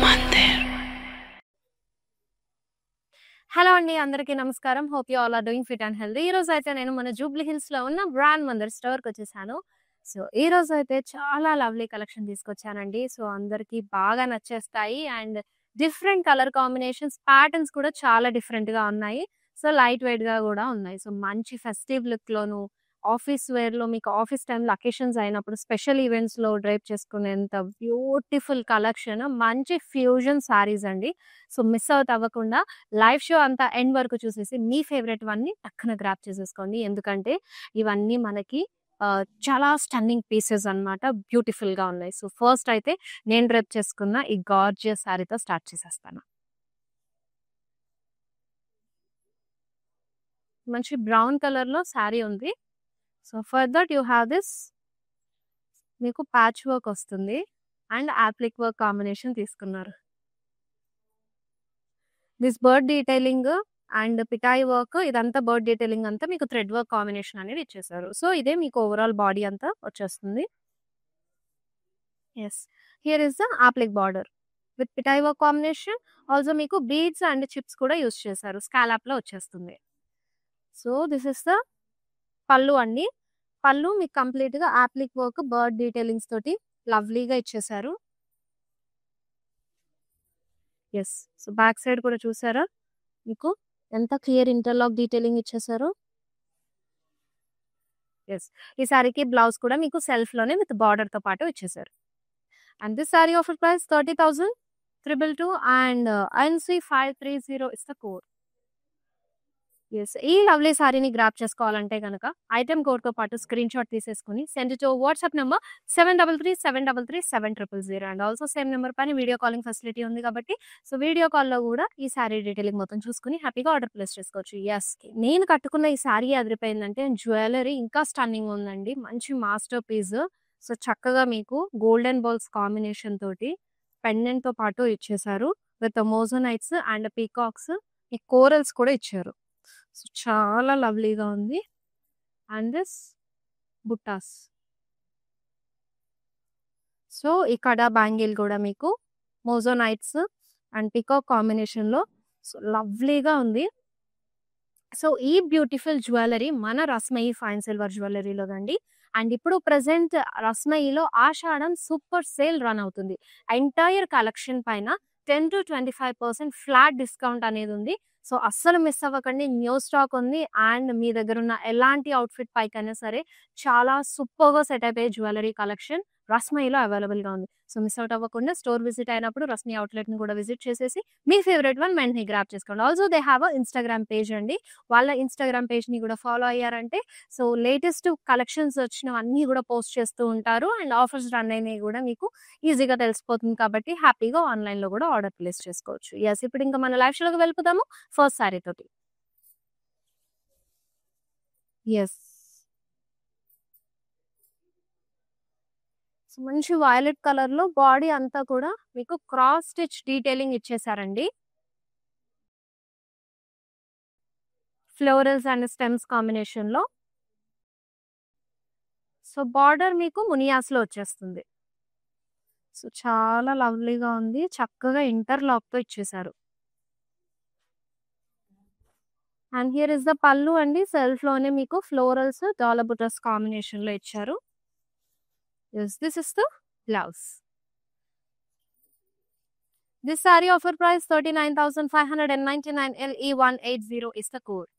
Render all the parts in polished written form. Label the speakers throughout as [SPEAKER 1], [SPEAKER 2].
[SPEAKER 1] Mandir.
[SPEAKER 2] Hello అండి, అందరికీ నమస్కారం. Hope you all are doing fit and healthy. ఈ రోజు అయితే నేను మన జూబ్లీ హిల్స్ లో ఉన్న బ్రాండ్ మందిర్ స్టోర్ కి వచ్చేసాను. సో ఈ రోజు అయితే చాలా లవ్లీ కలెక్షన్ తీసుకొచ్చానండి. సో అందరికి బాగా నచ్చేస్తాయి and different colour combinations, patterns కూడా చాలా డిఫరెంట్ గా ఉన్నాయి. సో లైట్ వెయిట్ గా కూడా ఉన్నాయి. సో మంచి ఫెస్టివ్ లుక్ లోను, ఆఫీస్ వేర్ లో మీకు ఆఫీస్ టైంలో అకేషన్స్ అయినప్పుడు స్పెషల్ ఈవెంట్స్ లో డ్రైప్ చేసుకునేంత బ్యూటిఫుల్ కలెక్షన్, మంచి ఫ్యూజన్ సారీస్ అండి. సో మిస్ అవుట్ అవ్వకుండా లైవ్ షో అంతా ఎండ్ వరకు చూసేసి మీ ఫేవరెట్ వన్ని టక్కున గ్రాప్ చేసేసుకోండి. ఎందుకంటే ఇవన్నీ మనకి చాలా స్టన్నింగ్ పీసెస్ అన్నమాట. బ్యూటిఫుల్ గా ఉన్నాయి. సో ఫస్ట్ అయితే నేను డ్రెప్ చేసుకున్న ఈ గార్జియస్ శారీతో స్టార్ట్ చేసేస్తాను. మంచి బ్రౌన్ కలర్ లో శారీ ఉంది. So for that you have this, మీకు ప్యాచ్ వర్క్ వస్తుంది అండ్ యాప్లిక్ వర్క్ కాంబినేషన్ తీసుకున్నారు. దిస్ బర్డ్ డీటెయిలింగ్ అండ్ పిటాయి వర్క్, ఇదంతా బర్డ్ డీటెయిలింగ్ అంతా మీకు థ్రెడ్ వర్క్ కాంబినేషన్ అనేది ఇచ్చేసారు. సో ఇదే మీకు ఓవరాల్ బాడీ అంతా వచ్చేస్తుంది. Yes, here is the applique border with పిటాయి వర్క్ కాంబినేషన్. ఆల్సో మీకు బీడ్స్ అండ్ చిప్స్ కూడా యూస్ చేశారు. స్కాలాప్ లో వచ్చేస్తుంది. So this is the pallu అండి. పళ్ళు మీకు కంప్లీట్ గా ఆప్లిక్ వర్క్ బర్డ్ డీటెయిలింగ్స్ తోటి లవ్లీగా ఇచ్చేసారు. ఎస్, సో బ్యాక్ సైడ్ కూడా చూసారా మీకు ఎంత క్లియర్ ఇంటర్లాక్ డీటెయిలింగ్ ఇచ్చేసారు. ఎస్, ఈ సారీకి బ్లౌజ్ కూడా మీకు సెల్ఫ్ లోనే విత్ బార్డర్ తో పాటు ఇచ్చేసారు. And this sorry offer price 30,222 and INC530 is the code. Yes, ఈ లవ్లీ సారీని గ్రాప్ చేసుకోవాలంటే కనుక ఐటమ్ కోడ్ తో పాటు స్క్రీన్ షాట్ తీసేసుకుని send to WhatsApp number 7337337000 and also same number పైన వీడియో కాలింగ్ ఫెసిలిటీ ఉంది కాబట్టి సో వీడియో కాల్లో కూడా ఈ సారీ డీటెయిలింగ్ మొత్తం చూసుకుని హ్యాపీగా ఆర్డర్ ప్లేస్ చేసుకోవచ్చు. ఎస్, నేను కట్టుకున్న ఈ సారీ అదిరిపోయిందంటే జ్యువెలరీ ఇంకా స్టన్నింగ్ ఉందండి. మంచి మాస్టర్ పీస్. సో చక్కగా మీకు గోల్డెన్ బాల్స్ కాంబినేషన్ తోటి పెండెంట్ తో పాటు ఇచ్చేసారు విత్ మోజోనైట్స్ అండ్ పీకాక్స్, ఈ కోరల్స్ కూడా ఇచ్చారు. సో చాలా లవ్లీగా ఉంది. And this బుట్టాస్. సో ఈ కడా బ్యాంగిల్ కూడా మీకు మోజోనైట్స్ అండ్ పికాక్ కాంబినేషన్ లో సో లవ్లీగా ఉంది. సో ఈ బ్యూటిఫుల్ జ్యువెలరీ మన రస్మయి ఫైన్ సిల్వర్ జ్యువెలరీలో అండి. అండ్ ఇప్పుడు ప్రెసెంట్ రస్మయిలో ఆషాఢం సూపర్ సేల్ రన్ అవుతుంది. ఎంటైర్ కలెక్షన్ పైన 10 to 25% ఫ్లాట్ డిస్కౌంట్ అనేది ఉంది. సో అస్సలు మిస్ అవ్వకండి. న్యూ స్టాక్ ఉంది అండ్ మీ దగ్గర ఉన్న ఎలాంటి అవుట్ఫిట్ పైకైనా సరే చాలా సూపర్ గా సెట్ అయిపోయే జ్యువెలరీ కలెక్షన్ రస్మయిలో అవైలబుల్ గా ఉంది. సో మిస్ అవుట్ అవ్వకుండా స్టోర్ విజిట్ అయినప్పుడు రస్మి అవుట్లెట్ ని కూడా విజిట్ చేసేసి మీ ఫేవరెట్ వన్ వెంటనే గ్రాప్ చేసుకోండి. Also they have a Instagram page అండి. వాళ్ళ ఇన్స్టాగ్రామ్ పేజ్ ని కూడా ఫాలో అయ్యారంటే సో లేటెస్ట్ కలెక్షన్స్ వచ్చినవన్నీ కూడా పోస్ట్ చేస్తూ ఉంటారు అండ్ ఆఫర్స్ రన్ అయినవి కూడా మీకు ఈజీగా తెలిసిపోతుంది కాబట్టి హ్యాపీగా ఆన్లైన్ లో కూడా ఆర్డర్ ప్లేస్ చేసుకోవచ్చు. ఎస్, ఇప్పుడు ఇంకా మన లైవ్ షోకి వెళ్ళిపోదాము ఫస్ట్ సారీ తోటి. ఎస్, మంచి వైలెట్ కలర్ లో బాడీ అంతా కూడా మీకు క్రాస్ స్టిచ్ డీటెయిలింగ్ ఇచ్చేసారండి. ఫ్లోరల్స్ అండ్ స్టెమ్స్ కాంబినేషన్ లో. సో బార్డర్ మీకు మునియాస్ లో వచ్చేస్తుంది. సో చాలా లవ్లీగా ఉంది. చక్కగా ఇంటర్లాక్ తో ఇచ్చేసారు. And here is the pallu అండి. సెల్ఫ్ లోనే మీకు ఫ్లోరల్స్ డాలర్ బుటస్ కాంబినేషన్ లో ఇచ్చారు. Yes, this is the blouse. This saree offer price 39,599 LE180 is the code.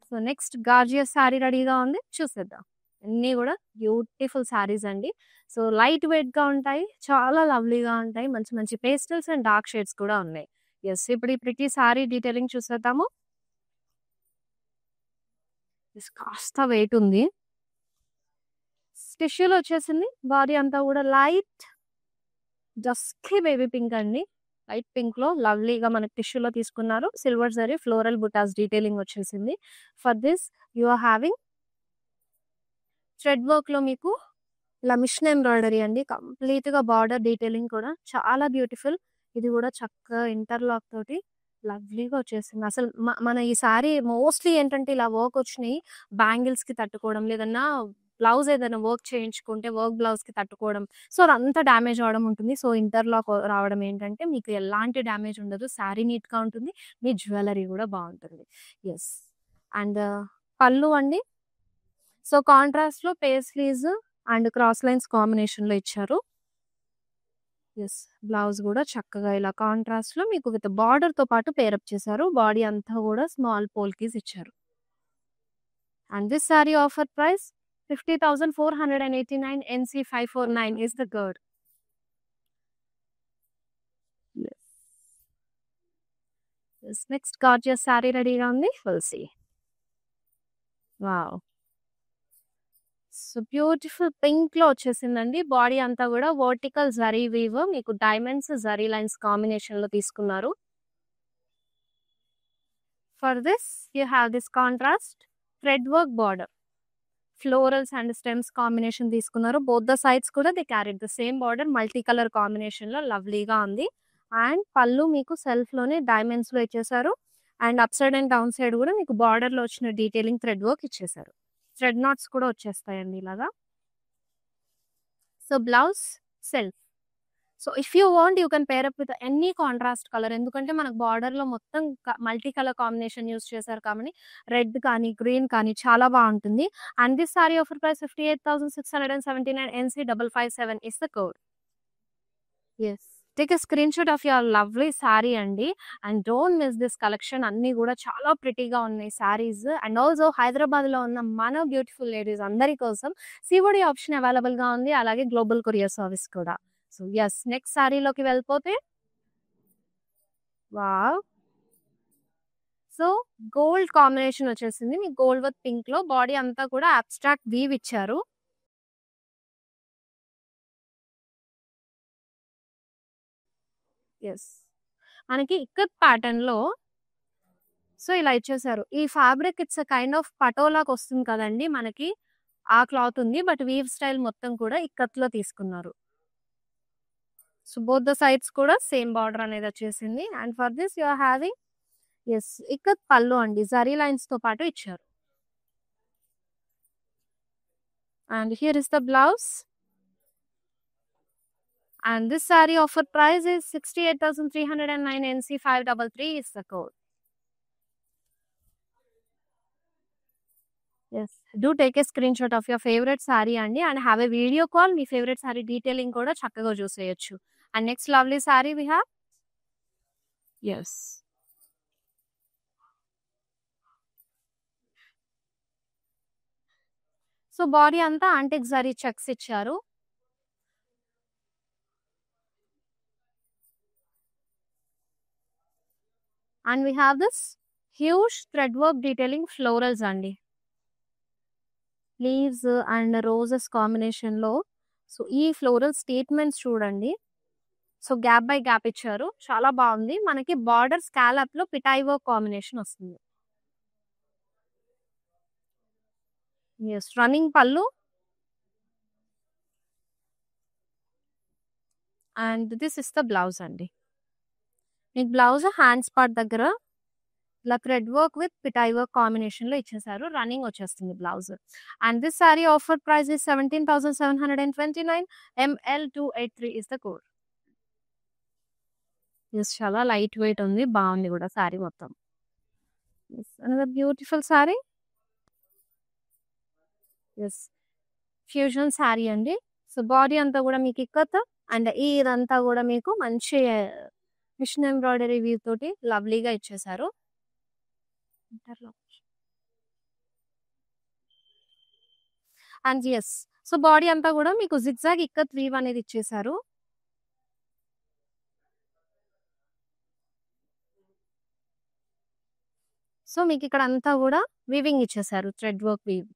[SPEAKER 2] So next gorgeous sari రెడీగా ఉంది, చూసేద్దాం. అన్నీ కూడా బ్యూటిఫుల్ శారీస్ అండి. సో లైట్ వెయిట్ గా ఉంటాయి, చాలా లవ్లీగా ఉంటాయి. మంచి మంచి పేస్టల్స్ అండ్ డార్క్ షేడ్స్ కూడా ఉన్నాయి. ఎస్, ఇప్పుడు ఈ ప్రతి శారీ డీటెయిలింగ్ చూసేద్దాము. కాస్త వెయిట్ ఉంది. టిష్యూలో వచ్చేసింది. బాడీ అంతా కూడా లైట్ డస్కీ బేబీ పింక్ అండి. లైట్ పింక్ లో లవ్లీగా మనకి టిష్యూలో తీసుకున్నారు. Silver zari floral butas detailing వచ్చేసింది. For this you are having thread work లో మీకు ఇలా మిషన్ ఎంబ్రాయిడరీ అండి. కంప్లీట్ గా బార్డర్ డీటెయిలింగ్ కూడా చాలా బ్యూటిఫుల్. ఇది కూడా చక్కగా ఇంటర్లాక్ తోటి లవ్లీగా వచ్చేసింది. అసలు మన ఈ సారీ మోస్ట్‌లీ ఏంటంటే ఇలా వర్క్ వచ్చినాయి బ్యాంగిల్స్‌కి తట్టుకోవడం, లేదన్నా బ్లౌజ్ ఏదైనా వర్క్ చేయించుకుంటే వర్క్ బ్లౌజ్‌కి తట్టుకోవడం. సో, అదంతా డ్యామేజ్ అవ్వడం ఉంటుంది. సో, ఇంటర్‌లాక్ రావడం ఏంటంటే మీకు ఎలాంటి డ్యామేజ్ ఉండదు. సారీ నీట్‌గా ఉంటుంది. మీ జ్యువెల్లరీ కూడా బావుంటుంది. యెస్. అండ్ పళ్ళు అండి. సో, కాంట్రాస్ట్‌లో పేస్లీస్ అండ్ క్రాస్ లైన్స్ కాంబినేషన్‌లో ఇచ్చారు. యెస్. బ్లౌజ్ గూడా చక్కగా ఇలా కాంట్రాస్ట్‌లో మీకు విత్ బార్డర్‌తో పాటు పేరప్ చేశారు. బాడీ అంతా గూడా స్మాల్ పోల్కీస్ ఇచ్చారు. And this sorry offer price 50,489 NC549 is the code. Yes. This next gorgeous saree రెడీగా ఉంది. We'll see. Wow! So, beautiful పింక్‌లో వచ్చేసిందండి. బాడీ అంతా గూడా వర్టికల్ జరీ వీవ్ మీకు డైమండ్స్, జరీ లైన్స్ కాంబినేషన్‌లో తీసుకున్నారు. For this, you have this contrast thread work border. Florals and stems combination తీసుకున్నారు. Both the sides కూడా they carried the same border. Multi colour కాంబినేషన్‌లో లవ్లీగా ఉంది. అండ్ పళ్ళు మీకు సెల్ఫ్‌లోనే డైమండ్స్‌లో ఇచ్చేసారు. And up side and down side కూడా మీకు బార్డర్‌లో వచ్చిన డీటెయిలింగ్ థ్రెడ్ వర్క్ ఇచ్చేసారు. థ్రెడ్ నాట్స్ కూడా వచ్చేస్తాయండి ఇలాగా. So, blouse self. So, if you want you can pair up with any contrast colour. ఎందుకంటే మనకు బార్డర్‌లో మొత్తం మల్టీ కలర్ కాంబినేషన్ యూజ్ చేశారు కాబట్టి రెడ్ కానీ, గ్రీన్ కానీ చాలా బావుంటుంది. And this sorry offer price 58,679 NC557 is the code. Yes. Take a screenshot of your lovely saree అండి. And don't miss this collection. అన్నీ గూడా చాలా ప్రిటీగా ఉన్నాయి సారీస్. అండ్ ఆల్సో హైదరాబాద్‌లో ఉన్న మన బ్యూటిఫుల్ లేడీస్ అందరి కోసం సీఓడీ ఆప్షన్ అవైలబుల్‌గా ఉంది. అలాగే గ్లోబల్ కొరియర్ సర్వీస్ కూడా. So, yes. నెక్స్ట్ సారీలోకి వెళ్ళిపోతే వావ్! సో, గోల్డ్ కాంబినేషన్ వచ్చేసింది. మీకు గోల్డ్ విత్ పింక్‌లో బాడీ అంతా కూడా అబ్స్ట్రాక్ట్ వీవ్ ఇచ్చారు. యెస్. మనకి ఇక్కత్ ప్యాటర్న్‌లో సో, ఇలా ఇచ్చేసారు. ఈ fabric it's a kind of పటోలాకొస్తుంది కదండీ మనకి. ఆ క్లాత్ ఉంది. బట్ వీవ్ స్టైల్ మొత్తం కూడా ఇక్కత్‌లో తీసుకున్నారు. సో, బోత్ ద సైడ్స్ కూడా సేమ్ బార్డర్ అనేది వచ్చేసింది. And for this you are having yes. Ikat pallu అండి. జరీ లైన్స్‌తో పాటు ఇచ్చారు. And here is the blouse. And this sorry offer price is 68,309 NC533 is the code. Yes. Do take a screenshot of your favourite saree అండి. And have a video call. మీ favourite saree detailing కూడా చక్కగా చూసేయొచ్చు. And next lovely saree we have yes. So, body అంతా antique zari checks ఇచ్చారు. And we have this huge thread work detailing florals అండి. Leaves and roses కాంబినేషన్‌లో so, ఈ ఫ్లోరల్ స్టేట్మెంట్స్ చూడండి. సో, గ్యాప్ బై గ్యాప్ ఇచ్చారు. చాలా బావుంది. మనకి బార్డర్ స్కాలప్‌లో పిటాయి వర్క్ కాంబినేషన్ వస్తుంది. Yes. Running pallu. And this is the blouse అండి. మీకు బ్లౌజ్ హ్యాండ్స్ పార్ట్ దగ్గర ఇలా థ్రెడ్ వర్క్ విత్ పిటాయి వర్క్ కాంబినేషన్‌లో ఇచ్చేసారు. రన్నింగ్ వచ్చేస్తుంది blouse. And this sorry offer price is 17,729 ML283 is the code. Yes. చాలా లైట్ వెయిట్ ఉంది. బావుంది కూడా సారీ మొత్తం. Yes. Another beautiful sorry. Yes. Fusion saree అండి. సో, బాడీ అంతా కూడా మీకు ఇక్కత్ అండ్ ఇదంతా కూడా మీకు మంచి మిషన్ ఎంబ్రాయిడరీ వీవ్ తోటి లవ్లీగా ఇచ్చేసారు. And yes. సో, బాడీ అంతా కూడా మీకు జిగ్‌జాగ్ ఇక్కత్ వీవ్ అనేది ఇచ్చేసారు. సో, మీకు ఇక్కడ అంతా కూడా వీవింగ్ ఇచ్చేసారు. Thread work weave.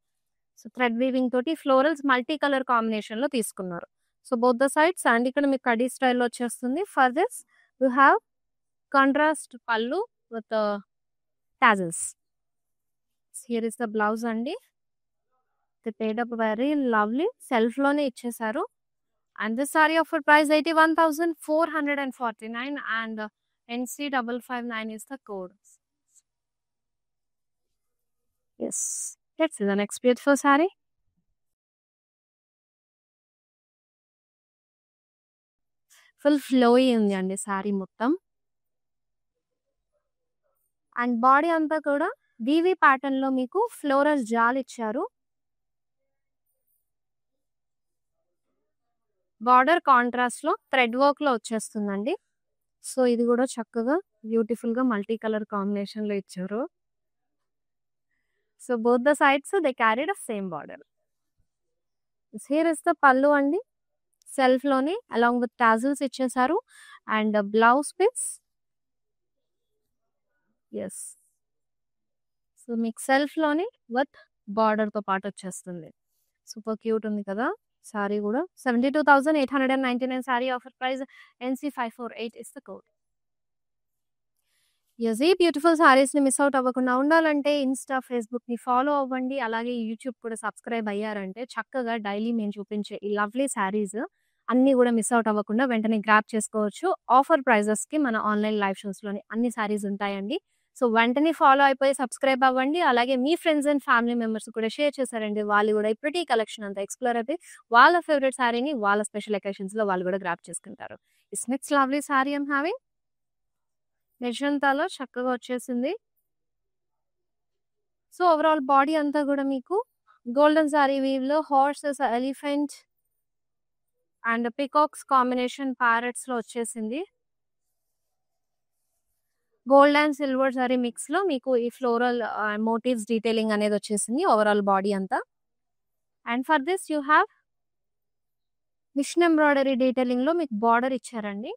[SPEAKER 2] So, thread weaving తోటి ఫ్లోరల్స్ మల్టీ కలర్ కాంబినేషన్‌లో తీసుకున్నారు. So, both the sides and ఇక్కడ మీకు కడీ స్టైల్‌లో వచ్చేస్తుంది. For this you have contrast pallu with tassels. Here is the blouse అండి. The paired up very lovely. సెల్ఫ్‌లోనే ఇచ్చేసారు. And this sorry offer price 81,449 and NC559 is the code. Yes. Let's see the next beautiful saree. Full flowy ఉంది అండి శారీ మొత్తం. And body అంతా కూడా VV pattern లో మీకు ఫ్లోరల్ జాల్ ఇచ్చారు. బార్డర్ కాంట్రాస్ట్ లో థ్రెడ్ వర్క్ లో వచ్చేస్తుందండి. సో ఇది కూడా చక్కగా బ్యూటిఫుల్ గా మల్టీ కలర్ కాంబినేషన్ లో ఇచ్చారు. So both the sides they carried a same border. Here is the pallu అండి. సెల్ఫ్ లోని అలాంగ్ విత్ టాజిల్స్ ఇచ్చేసారు. And blouse piece. Yes. So మీకు సెల్ఫ్ లోని విత్ బార్డర్ తో పాటు వచ్చేస్తుంది. సూపర్ క్యూట్ ఉంది కదా సారీ కూడా. 72,899 sari offer price. NC548 is the code. Yes, ఈ బ్యూటిఫుల్ సారీస్ ని మిస్ అవుట్ అవ్వకుండా ఉండాలంటే ఇన్స్టా, ఫేస్బుక్ ని ఫాలో అవ్వండి. అలాగే యూట్యూబ్ కూడా సబ్స్క్రైబ్ అయ్యారంటే చక్కగా డైలీ మేము చూపించే ఈ లవ్లీ సారీస్ అన్ని కూడా మిస్ అవుట్ అవ్వకుండా వెంటనే గ్రాప్ చేసుకోవచ్చు. ఆఫర్ ప్రైజెస్ కి మన ఆన్లైన్ లైవ్ షోస్ లోని అన్ని సారీస్ ఉంటాయండి. సో వెంటనే ఫాలో అయిపోయి సబ్స్క్రైబ్ అవ్వండి. అలాగే మీ ఫ్రెండ్స్ అండ్ ఫ్యామిలీ మెంబర్స్ కూడా షేర్ చేశారండి. వాళ్ళు కూడా ఈ ప్రతి కలెక్షన్ అంతా ఎక్స్ప్లోర్ అయితే వాళ్ళ ఫేవరెట్ సారీని వాళ్ళ స్పెషల్ అకేషన్స్ లో వాళ్ళు కూడా గ్రాప్ చేసుకుంటారు. Is next lovely saree I'm having. మెజంతాలో చక్కగా వచ్చేసింది. సో ఓవరాల్ బాడీ అంతా కూడా మీకు గోల్డెన్ సారీ వీవ్ లో horses, elephant and peacocks combination parrots లో వచ్చేసింది. Gold and silver saree mix లో మీకు ఈ ఫ్లోరల్ మోటివ్స్ డీటెయిలింగ్ అనేది వచ్చేసింది ఓవరాల్ బాడీ అంతా. And for this you have machine embroidery detailing లో మీకు బార్డర్ ఇచ్చారండి.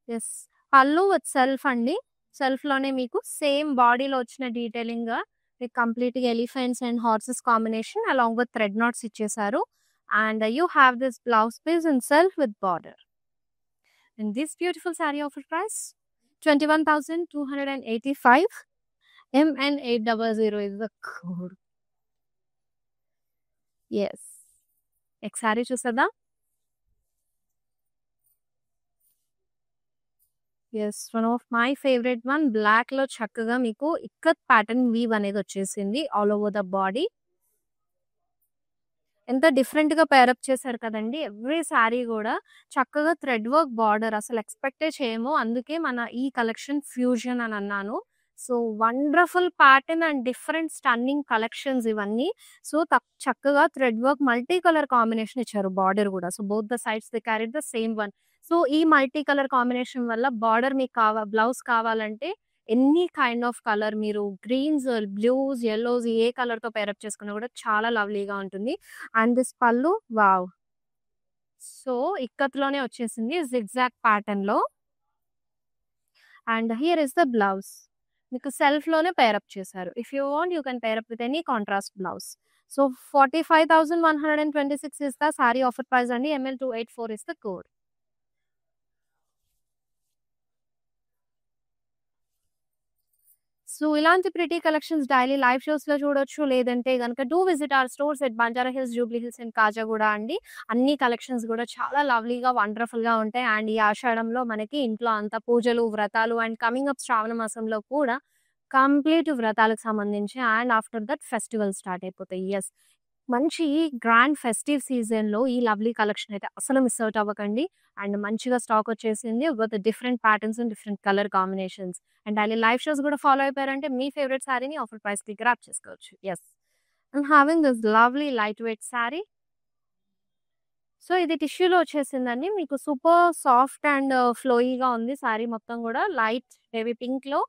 [SPEAKER 2] ఎస్, పళ్ళు విత్ సెల్ఫ్ అండి. సెల్ఫ్ లోనే మీకు సేమ్ బాడీలో వచ్చిన డీటెయిలింగ్ గా మీకు కంప్లీట్ గా elephants and horses combination along with thread knots ఇచ్చేసారు. And you have this blouse piece and self with border. And this beautiful saree offer price 21,285. MN800 is the code. Yes. Next saree చూసేద్దాం. Yes, one of my favourite one. Black లో చక్కగా మీకు ikat pattern weave అనేది వచ్చేసింది all over the body. ఎంత different గా pair up చేశారు కదండి. ఎవ్రీ శారీ కూడా చక్కగా థ్రెడ్ వర్క్ బార్డర్ అసలు ఎక్స్పెక్టే చేయము. అందుకే మన ఈ కలెక్షన్ ఫ్యూజన్ అని అన్నాను. So wonderful pattern and different stunning collections ఇవన్నీ. సో చక్కగా thread work multi colour combination ఇచ్చారు బార్డర్ కూడా. So both the sides they carry the same one. So ఈ మల్టీ కలర్ కాంబినేషన్ వల్ల బార్డర్ మీకు బ్లౌజ్ కావాలంటే ఎనీ కైండ్ ఆఫ్ కలర్ మీరు Greens, blues, yellows ఏ colour తో పేరప్ చేసుకున్నా కూడా చాలా లవ్లీగా ఉంటుంది. అండ్ దిస్ పళ్ళు వావ్. సో ఇక్కత్లోనే వచ్చేసింది జిగ్జాగ్ ప్యాటర్న్ లో. And here is the blouse. మీకు సెల్ఫ్ లోనే పేరప్ చేశారు. If you want you can pair up with any contrast blouse. So 45,126 is the saree offer price అండి. ML284 is the code. So ఇలాంటి pretty collections daily live shows లో చూడొచ్చు. లేదంటే కనుక do visit our stores at Banjara Hills, Jubilee Hills and Kajaguda అండి. అన్ని collections కూడా చాలా లవ్లీగా వండర్ఫుల్ గా ఉంటాయి. అండ్ ఈ ఆషాఢంలో మనకి ఇంట్లో అంత పూజలు, వ్రతాలు అండ్ కమింగ్ అప్ శ్రావణ మాసంలో కూడా కంప్లీట్ వ్రతాలకు సంబంధించి and after that festival start అయిపోతాయి. ఎస్, మంచి గ్రాండ్ ఫెస్టివ్ సీజన్ లో ఈ లవ్లీ కలెక్షన్ అయితే అసలు మిస్ అవుట్ అవ్వకండి. అండ్ మంచిగా స్టాక్ వచ్చేసింది with different patterns and different colour combinations. And daily live shows కూడా ఫాలో అయిపోయారంటే మీ ఫేవరెట్ శారీని ఆఫర్ ప్రైస్ కి గ్రాప్ చేసుకోవచ్చు. Yes, and having this lovely light weight sari. So ఇది టిష్యూలో వచ్చేసిందండి. మీకు సూపర్ సాఫ్ట్ అండ్ ఫ్లోయీగా ఉంది శారీ మొత్తం కూడా. లైట్ బేబీ పింక్ లో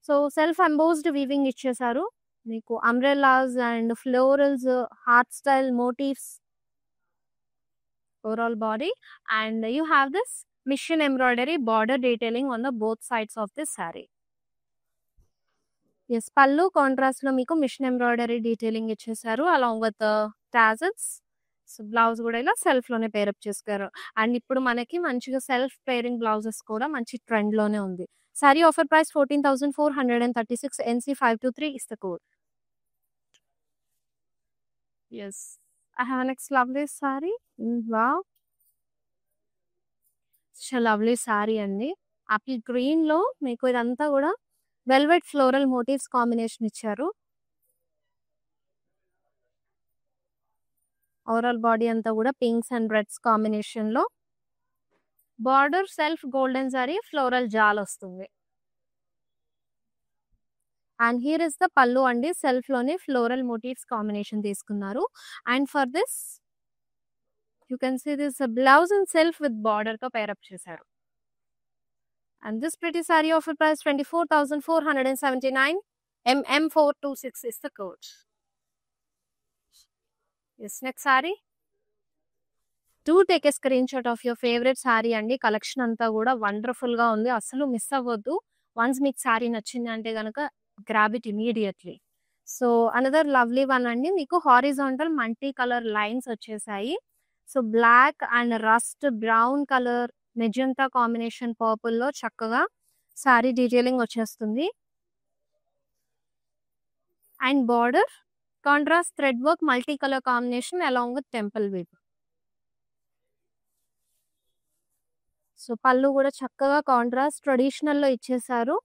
[SPEAKER 2] సో సెల్ఫ్ ఎంబోస్డ్ వీవింగ్ ఇచ్చేసారు. మీకు umbrellas and florals, heart style motifs overall body. And you have this mission embroidery border detailing on the both sides of this saree. Yes, pallu contrast lo meeku mission embroidery detailing ఇచ్చేసారు along with tassels. So blouse కూడా ఇలా self లోనే pair up చేసుకోరు. And ఇప్పుడు మనకి మంచిగా self pairing blouses కూడా మంచి ట్రెండ్ లోనే ఉంది. Saree offer price 14,436. NC523 is the code. Yes, I have next lovely saree. Wow. Lovely saree అండి. ఆపిల్ గ్రీన్‌లో మీకు ఇదంతా గూడా వెల్వెట్ ఫ్లోరల్ మోటివ్స్ కాంబినేషన్ ఇచ్చారు. ఓవరాల్ బాడీ అంతా గూడా పింక్స్ అండ్ రెడ్స్ కాంబినేషన్‌లో. Border self golden zari floral జాలొస్తుంది. And here is the pallu అండి. సెల్ఫ్‌లోనే ఫ్లోరల్ మోటివ్స్ కాంబినేషన్ తీసుకున్నారు. And for this you can see this blouse and self with బార్డర్‌తో pair up చేశారు. And this pretty saree offer price 24,479. MM426 is the code. Yes, next saree. Do take a screenshot of your favorite saree అండి. Collection అంతా కూడా wonderful గా ఉంది. అసలు miss అవ్వద్దు. Once మీకు saree నచ్చింది అంటే గనక grab it immediately. So another lovely one అండి. మీకు హారిజాంటల్ మల్టీ కలర్ లైన్స్ వచ్చేసాయి. So black and rust brown colour magenta combination purple లో చక్కగా సారీ డీటెయిలింగ్ వచ్చేస్తుంది. And border contrast thread work multi colour combination along with temple weave. So pallu కూడా చక్కగా contrast traditional లో ఇచ్చేసారు.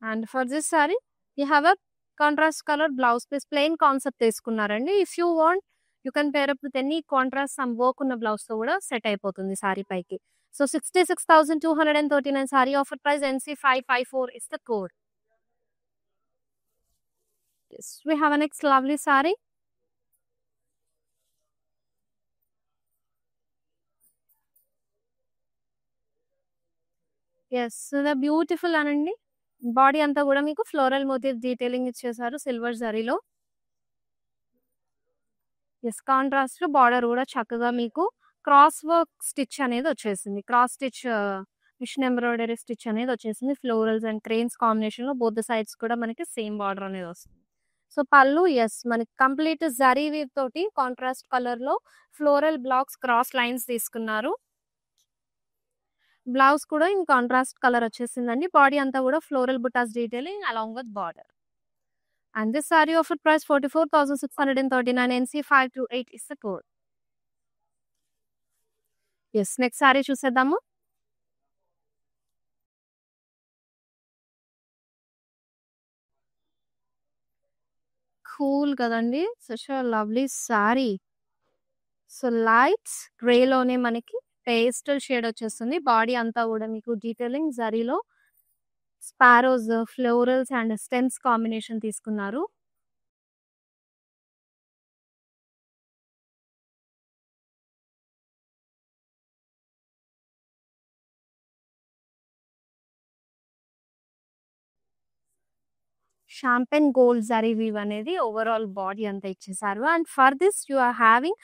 [SPEAKER 2] And for this saree you have a contrast colour blouse piece plain concept తీసుకున్నారండి. If you want you can pair up with any contrast some work ఉన్న blouse తో కూడా set అయిపోతుంది sorry పైకి. So 66,239 sorry offer price NC554 is the code. Yes, we have a next lovely saree. Yes, so the beautiful అనండి. Body అంతా కూడా మీకు floral motif detailing ఇచ్చేసారు సిల్వర్ జరీలో. ఎస్ కాంట్రాస్ట్ లో బార్డర్ కూడా చక్కగా మీకు క్రాస్ వర్క్ స్టిచ్ అనేది వచ్చేసింది. Cross stitch machine embroidery stitch అనేది వచ్చేసింది. ఫ్లోరల్స్ అండ్ క్రెయిన్స్ కాంబినేషన్ లో బోత్ సైడ్స్ కూడా మనకి సేమ్ బార్డర్ అనేది వస్తుంది. సో పళ్ళు ఎస్ మనకి కంప్లీట్ జరీ వీవ్ తోటి కాంట్రాస్ట్ కలర్ లో ఫ్లోరల్ బ్లాక్స్ క్రాస్ లైన్స్ తీసుకున్నారు. బ్లౌజ్ కూడా ఇన్ కాంట్రాస్ట్ కలర్ వచ్చేసిందండి. బాడీ అంతా కూడా floral butas detailing along with border. And this saree offer price 44,639 NC528 is the code. Yes, next saree చూసేద్దాము. Cool కదండి. Such a lovely saree. So lights grey లోనే మనకి pastel shade వచ్చేస్తుంది. Body అంతా కూడా మీకు డీటెయిలింగ్ జరీలో sparrows florals and stems combination తీసుకున్నారు. షాంపెన్ గోల్డ్ జరీ వీవ్ అనేది ఓవరాల్ బాడీ అంతా ఇచ్చేసారు. And for this you are having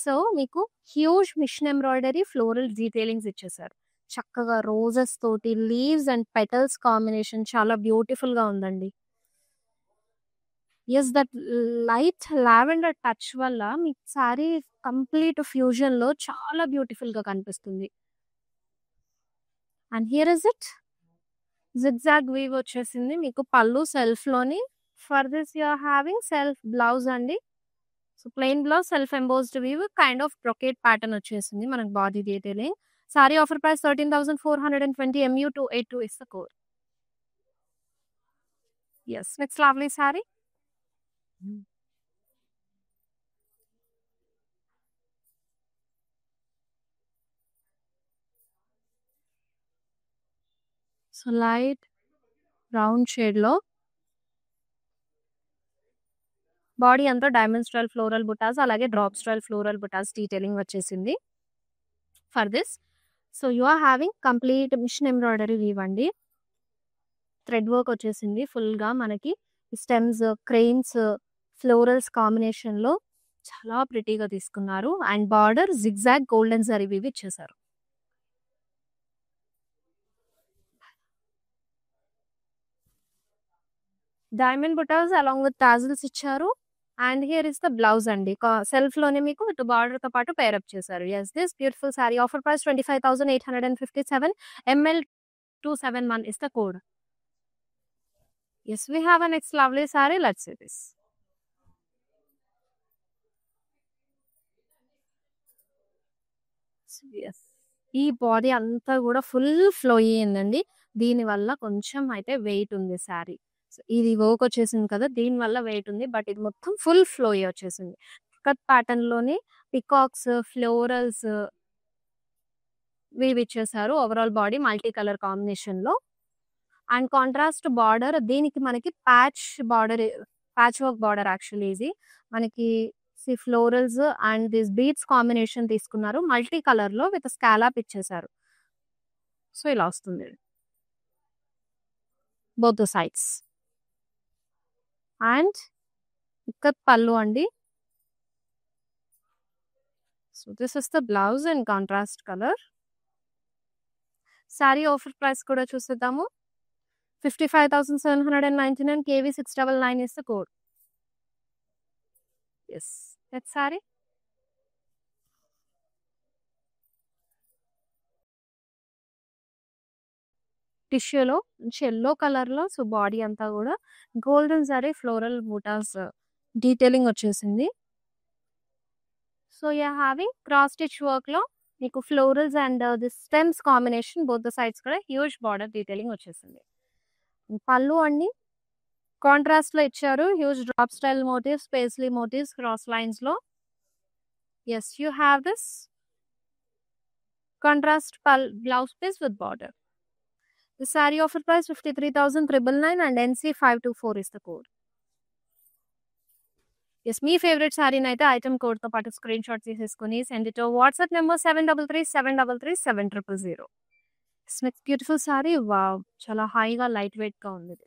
[SPEAKER 2] so మీకు huge machine embroidery floral detailings ఇచ్చేసారు. చక్కగా రోజెస్ తోటి లీవ్స్ అండ్ పెటల్స్ కాంబినేషన్ చాలా బ్యూటిఫుల్ గా ఉందండి. Yes that light lavender touch వల్ల మీకు సారీ కంప్లీట్ ఫ్యూజన్ లో చాలా బ్యూటిఫుల్ గా కనిపిస్తుంది. And here is it zigzag weave వచ్చేసింది మీకు పళ్ళు సెల్ఫ్ లోని. For this you are having self blouse అండి. So plain blouse self embossed weave kind of brocade pattern వచ్చేసింది మనకి body detailing. Saree offer price 13,420 MU282 is the code. Yes, next lovely saree. So light brown shade లో body అంతా diamond style floral butas అలాగే drop style floral butas detailing వచ్చేసింది. For this so you are having complete machine embroidery weave అండి. Thread work వచ్చేసింది full గా మనకి stems cranes florals combination లో చాలా ప్రిటీగా తీసుకున్నారు. And border zigzag golden zari weave ఇచ్చేసారు. Diamond butas along with tassels ఇచ్చారు. And here is the blouse అండి. సెల్ఫ్ లోనే మీకు విత్ బార్డర్ తో పాటు పేరప్ చేశారు. Yes this beautiful saree offer price 25,857 ML271 is the code. Yes, we have a next lovely saree. Let's see this. Yes. ఈ body అంతా గూడా ఫుల్ ఫ్లోయీ ఉందండి. దీనివల్ల కొంచెం అయితే వెయిట్ ఉంది శారీ. సో, ఇది వర్క్ వచ్చేసింది కదా! దీనివల్ల వెయిట్ ఉంది. బట్ ఇది మొత్తం ఫుల్ ఫ్లోయీ వచ్చేసింది. ఇక్కత్ ప్యాటర్న్‌లోని పికాక్స్, ఫ్లోరల్స్ వీవ్ ఇచ్చేసారు. ఓవరాల్ బాడీ మల్టీ కలర్ కాంబినేషన్‌లో. అండ్ కాంట్రాస్ట్ బార్డర్ దీనికి మనకి ప్యాచ్ వర్క్ బార్డర్ యాక్చువల్లీ ఇది. మనకి florals and this beads combination తీసుకున్నారు. మల్టీ కలర్‌లో విత్ స్కాలప్ ఇచ్చేసారు. సో, ఇలా వస్తుంది. Both the sides. And ikat పల్లు అండి. So, this is the blouse in contrast colour. Sorry offer price కూడా చూసేద్దాము. 55,799 KV 699 is the code. Yes. That's saree. టిష్యూలో మంచి యెల్లో కలర్‌లో సో, బాడీ అంతా గూడా golden zari floral butas detailing వచ్చేసింది. So, you are having cross stitch వర్క్‌లో మీకు florals and the stems combination both the sides కూడా హ్యూజ్ బార్డర్ డీటెయిలింగ్ వచ్చేసింది. పల్లు అండి కాంట్రాస్ట్‌లో ఇచ్చారు. Huge drop style motifs, paisley motifs cross లైన్స్‌లో. Yes, you have this contrast blouse piece with border. The saree offer price 53,999 and NC524 is the code. Yes, మీ favourite సారీని అయితే item కోడ్‌తో పాటు స్క్రీన్ షాట్ తీసేసుకొని send it to WhatsApp number 7337337000. It's next beautiful saree. Wow! చాలా హాయిగా light వెయిట్‌గా ఉంది ఇది.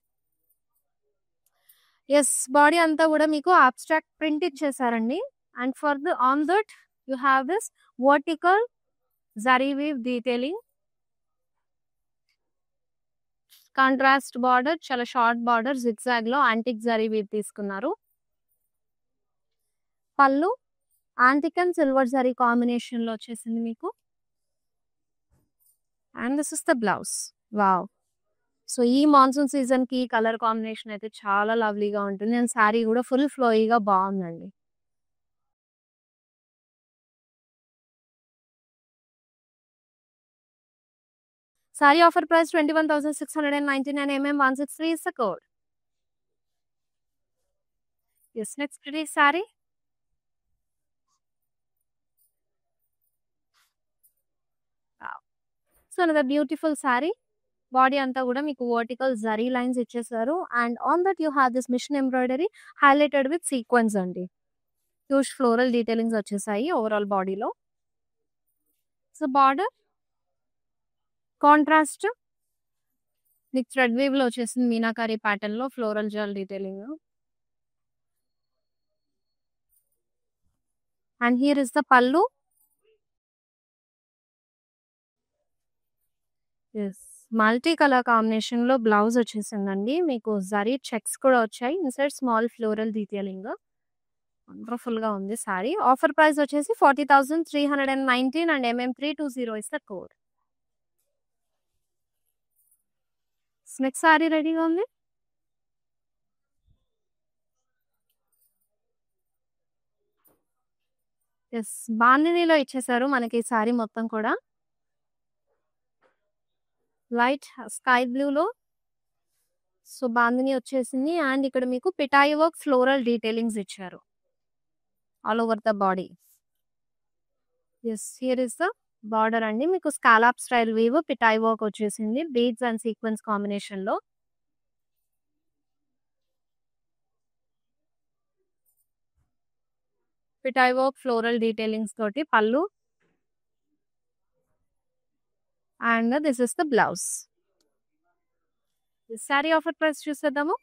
[SPEAKER 2] యెస్, బాడీ అంతా గూడా మీకు అబ్స్ట్రాక్ట్ ప్రింట్ ఇచ్చేసారండి. And for the on that you have this vertical zari weave detailing. Contrast border చాలా షార్ట్ బార్డర్ జిగ్‌జాగ్‌లో యాంటిక్ జరీ వీవ్ తీసుకున్నారు. Pallu antique and silver zari కాంబినేషన్‌లో వచ్చేసింది మీకు. And this is the blouse. Wow! So, ఈ మాన్సూన్ సీజన్‌కి ఈ కలర్ కాంబినేషన్ అయితే చాలా లవ్లీగా ఉంటుంది. అండ్ సారీ గూడా ఫుల్ ఫ్లోయీగా బావుందండి. Saree offer price 21,699 163 is the code. Yes, next pretty saree. Wow. So, another beautiful saree. Body అంతా గూడా మీకు వర్టికల్ జరీ లైన్స్ ఇచ్చేసారు. And on that you have this machine embroidery highlighted with sequins అండి. హ్యూజ్ ఫ్లోరల్ డీటెయిలింగ్స్ వచ్చేసాయి overall బాడీలో. So, border contrast మీకు thread వీవ్‌లో వచ్చేసింది మీనాకారి ప్యాటర్న్‌లో ఫ్లోరల్ జెల్ detailing. And here is the pallu. Yes, multi colour కాంబినేషన్‌లో బ్లౌజ్ వచ్చేసిందండి. మీకు జరీ చెక్స్ కూడా వచ్చాయి. Inside small floral detailing. వండర్‌ఫుల్‌గా ఉంది సారీ. ఆఫర్ ప్రైస్ వచ్చేసి 40,319 and MM320 is the code. Next sorry రెడీగా ఉంది. యెస్, బాందినీలో ఇచ్చేసారు మనకి ఈ సారీ మొత్తం కూడా. లైట్ స్కై బ్లూలో సో, బాందిని వచ్చేసింది. అండ్ ఇక్కడ మీకు పిటాయి వర్క్ ఫ్లోరల్ డీటెయిలింగ్స్ ఇచ్చారు all over the body. Yes, here is the border అండి. మీకు స్కాలప్ స్టైల్ వీవ్ పిటాయి వర్క్ వచ్చేసింది బీడ్స్ అండ్ సీక్వెన్స్ కాంబినేషన్‌లో. పిటాయి వర్క్ ఫ్లోరల్ డీటెయిలింగ్స్ తోటి పల్లు. And this is the blouse. Saree offer price చూసేద్దాము.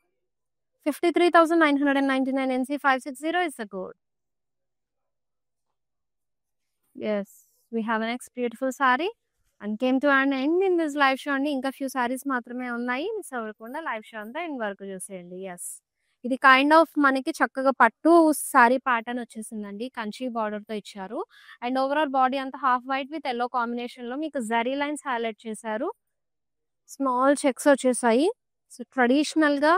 [SPEAKER 2] 53,999 NC560 is the code. Yes, we have a next beautiful saree and came to an end in this live show అండి. ఇంకా few saris మాత్రమే ఉన్నాయి. Miss అవ్వకుండా live show అంతా end వరకు చూసేయండి. Yes, ఇది కైండ్ ఆఫ్ మనకి చక్కగా పట్టు సారీ ప్యాటర్న్ వచ్చేసిందండి. కంచి బార్డర్‌తో ఇచ్చారు. అండ్ ఓవరాల్ బాడీ అంతా హాఫ్ వైట్ విత్ యెల్లో కాంబినేషన్‌లో మీకు జరీ లైన్స్ హైలైట్ చేశారు. స్మాల్ చెక్స్ వచ్చేసాయి. సో, ట్రెడిషనల్‌గా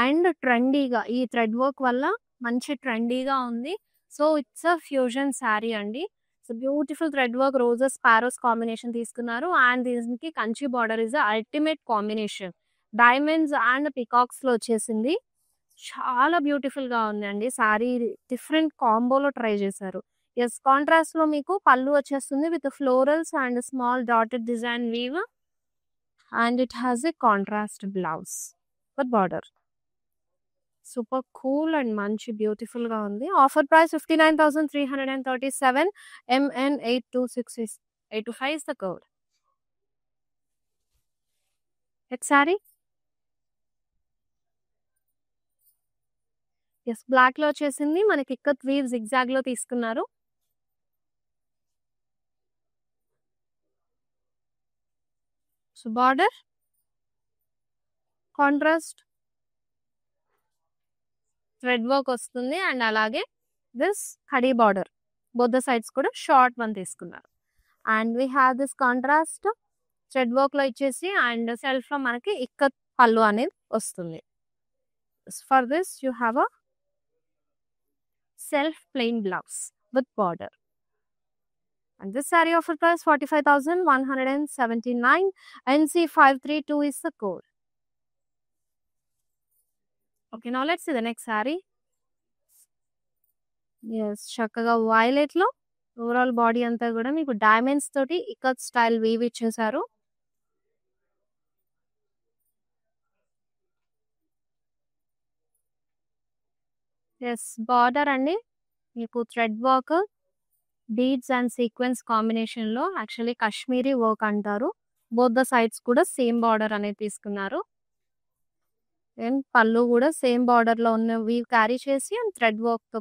[SPEAKER 2] అండ్ ట్రెండీగా ఈ థ్రెడ్ వర్క్ వల్ల మంచి ట్రెండీగా ఉంది. So, it's a fusion saree అండి. So beautiful thread work roses sparrows combination తీసుకున్నారు. అండ్ దీనికి Kanchi border is ultimate combination. Diamonds and peacocks లో వచ్చేసింది. చాలా బ్యూటిఫుల్ గా ఉందండి. సారీ డిఫరెంట్ కాంబోలో ట్రై చేశారు. ఎస్, కాంట్రాస్ట్ లో మీకు పళ్ళు వచ్చేస్తుంది with florals and small dotted design weave. And it has a contrast blouse with border. Super cool and మంచి బ్యూటిఫుల్ గా ఉంది. Offer price 59,337. MN8265 is the code. Next sari yes black లో వచ్చేసింది. మనకి ఇక్కత్ వీవ్ జిగ్జాగ్ లో తీసుకున్నారు. So border contrast thread work వస్తుంది. And అలాగే దిస్ కడీ బార్డర్ బోత్ ద సైడ్స్ కూడా షార్ట్ వన్ తీసుకున్నారు. And we have this contrast thread work లో ఇచ్చేసి అండ్ సెల్ఫ్ లో మనకి ఇక్కత్ పళ్ళు అనేది వస్తుంది. For this you have a self plain blouse with border. And this saree offer price 45,179. NC532 is the code. Okay, now let's see the next saree. Yes, చక్కగా violet లో overall body అంతా కూడా మీకు డైమండ్స్ తోటి ikat style weave ఇచ్చేసారు. Yes border అండి మీకు thread work beads and sequins combination లో యాక్చువల్లీ కాశ్మీరీ వర్క్ అంటారు. బోత్ ద సైడ్స్ కూడా సేమ్ బార్డర్ అనేది తీసుకున్నారు. అండ్ పళ్ళు కూడా సేమ్ బార్డర్ లో ఉన్న వీవ్ క్యారీ చేసి అండ్ థ్రెడ్ వర్క్ తో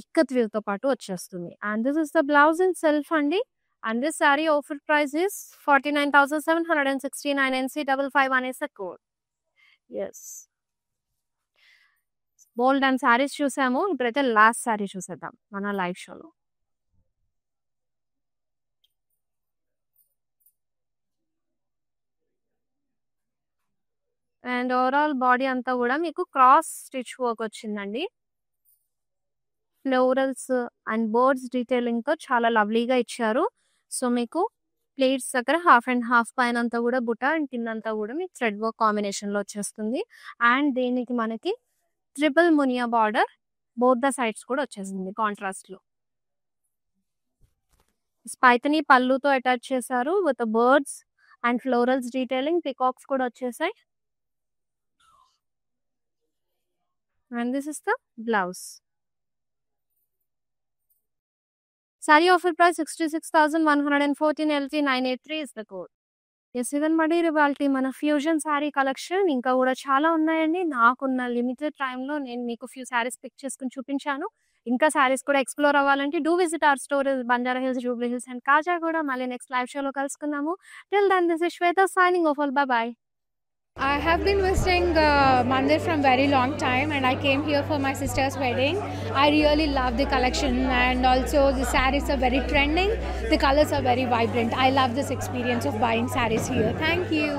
[SPEAKER 2] ఇక్కత్ వీవ్ తో పాటు వచ్చేస్తుంది. And this is the blouse in self అండి. And this sorry offer price is 49,769. NC551 is the code. Yes, bold and saris చూసాము. ఇప్పుడైతే లాస్ట్ సారీ చూసేద్దాం మన లైవ్ షోలో. అండ్ ఓవరాల్ బాడీ అంతా కూడా మీకు క్రాస్ స్టిచ్ వర్క్ వచ్చిందండి. ఫ్లోరల్స్ అండ్ బర్డ్స్ డీటెయిలింగ్ తో చాలా లవ్లీగా ఇచ్చారు. సో మీకు ప్లేట్స్ దగ్గర హాఫ్ అండ్ హాఫ్ పైన అంతా కూడా బుట్ట అండ్ కిందంతా కూడా మీకు థ్రెడ్ వర్క్ కాంబినేషన్ లో వచ్చేస్తుంది. అండ్ దీనికి మనకి triple muniya border both the sides కూడా వచ్చేసింది కాంట్రాస్ట్ లో. పైతని పళ్ళుతో అటాచ్ చేశారు with birds and florals detailing. Peacocks కూడా వచ్చేసాయి. And this is the blouse. Saree offer price 66,114. LT983 is the code. Yes, ఇవన్ మడి ఇవాల్టి మన ఫ్యూజన్ శారీ కలెక్షన్ ఇంకా కూడా చాలా ఉన్నాయండి. నాకున్న లిమిటెడ్ టైంలో నేను మీకు ఫ్యూ శారీస్ పిక్ చేసుకుని చూపించాను. ఇంకా శారీస్ కూడా ఎక్స్ప్లోర్ అవ్వాలంటే do visit our store Banjara Hills, Jubilee Hills and Kajaguda. మళ్ళీ నెక్స్ట్ లైవ్ షోలో కలుసుకుందాము. Till then this is Shweta signing off. Bye bye.
[SPEAKER 1] I have been visiting Mandir from very long time, and I came here for my sister's wedding. I really love the collection, and also the sarees are very trending. The colors are very vibrant. I love this experience of buying sarees here. Thank you.